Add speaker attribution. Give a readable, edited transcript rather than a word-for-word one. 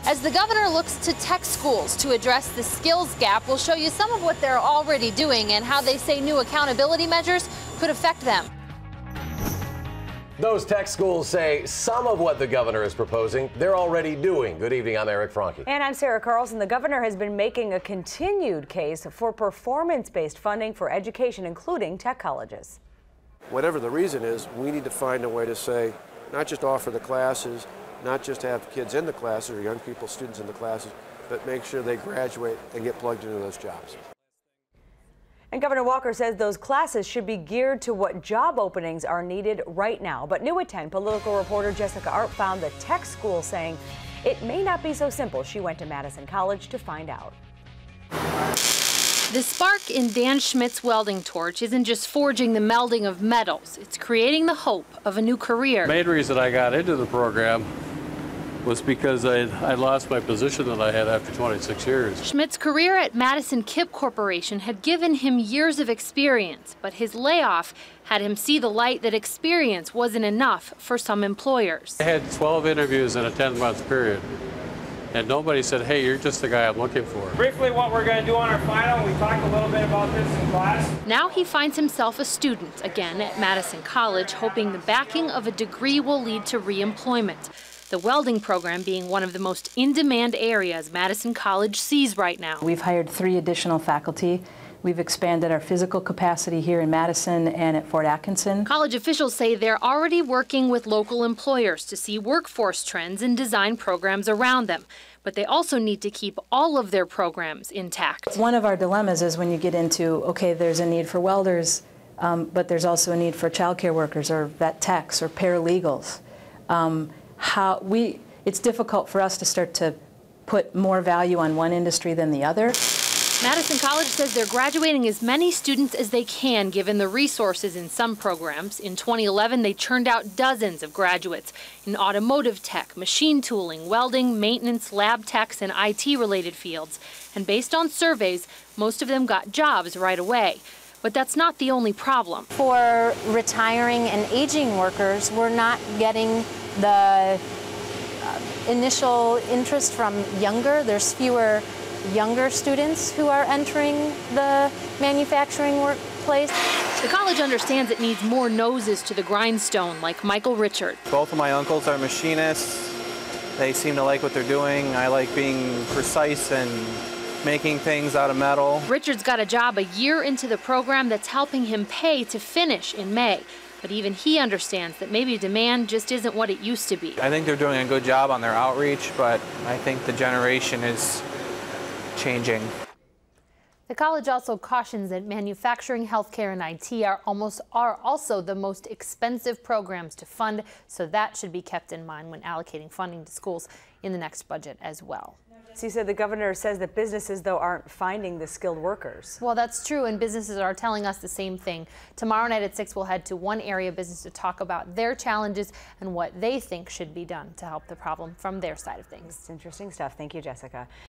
Speaker 1: As the governor looks to tech schools to address the skills gap, we'll show you some of what they're already doing and how they say new accountability measures could affect them.
Speaker 2: Those tech schools say some of what the governor is proposing, they're already doing. Good evening, I'm Eric Franke.
Speaker 3: And I'm Sarah Carlson. The governor has been making a continued case for performance-based funding for education, including tech colleges.
Speaker 4: Whatever the reason is, we need to find a way to say, not just offer the classes, not just have kids in the classes or young people, students in the classes, but make sure they graduate and get plugged into those jobs.
Speaker 3: And Governor Walker says those classes should be geared to what job openings are needed right now. But new at 10, political reporter Jessica Arp found the tech school saying it may not be so simple. She went to Madison College to find out.
Speaker 1: The spark in Dan Schmidt's welding torch isn't just forging the melding of metals. It's creating the hope of a new career.
Speaker 5: The main reason I got into the program was because I lost my position that I had after 26 years.
Speaker 1: Schmidt's career at Madison Kip Corporation had given him years of experience, but his layoff had him see the light that experience wasn't enough for some employers.
Speaker 5: I had 12 interviews in a 10-month period, and nobody said, hey, you're just the guy I'm looking for.
Speaker 6: Briefly, what we're going to do on our final, we talked a little bit about this in class.
Speaker 1: Now he finds himself a student again at Madison College, hoping the backing of a degree will lead to re-employment. The welding program being one of the most in-demand areas Madison College sees right now.
Speaker 7: We've hired 3 additional faculty. We've expanded our physical capacity here in Madison and at Fort Atkinson.
Speaker 1: College officials say they're already working with local employers to see workforce trends and design programs around them. But they also need to keep all of their programs intact.
Speaker 7: One of our dilemmas is when you get into, okay, there's a need for welders, but there's also a need for childcare workers or vet techs or paralegals. It's difficult for us to start to put more value on one industry than the other.
Speaker 1: Madison College says they're graduating as many students as they can given the resources in some programs. In 2011, they churned out dozens of graduates in automotive tech, machine tooling, welding, maintenance, lab techs, and IT-related fields. And based on surveys, most of them got jobs right away. But that's not the only problem.
Speaker 8: For retiring and aging workers, we're not getting the initial interest from younger. There's fewer younger students who are entering the manufacturing workplace.
Speaker 1: The college understands it needs more noses to the grindstone, like Michael Richard.
Speaker 9: Both of my uncles are machinists. They seem to like what they're doing. I like being precise and making things out of metal.
Speaker 1: Richard's got a job a year into the program that's helping him pay to finish in May. But even he understands that maybe demand just isn't what it used to be.
Speaker 9: I think they're doing a good job on their outreach, but I think the generation is changing.
Speaker 1: The college also cautions that manufacturing, healthcare, and IT are also the most expensive programs to fund, so that should be kept in mind when allocating funding to schools in the next budget as well.
Speaker 3: He said the governor says that businesses, though, aren't finding the skilled workers.
Speaker 1: Well, that's true, and businesses are telling us the same thing. Tomorrow night at 6, we'll head to one area of business to talk about their challenges and what they think should be done to help the problem from their side of things.
Speaker 3: It's interesting stuff. Thank you, Jessica.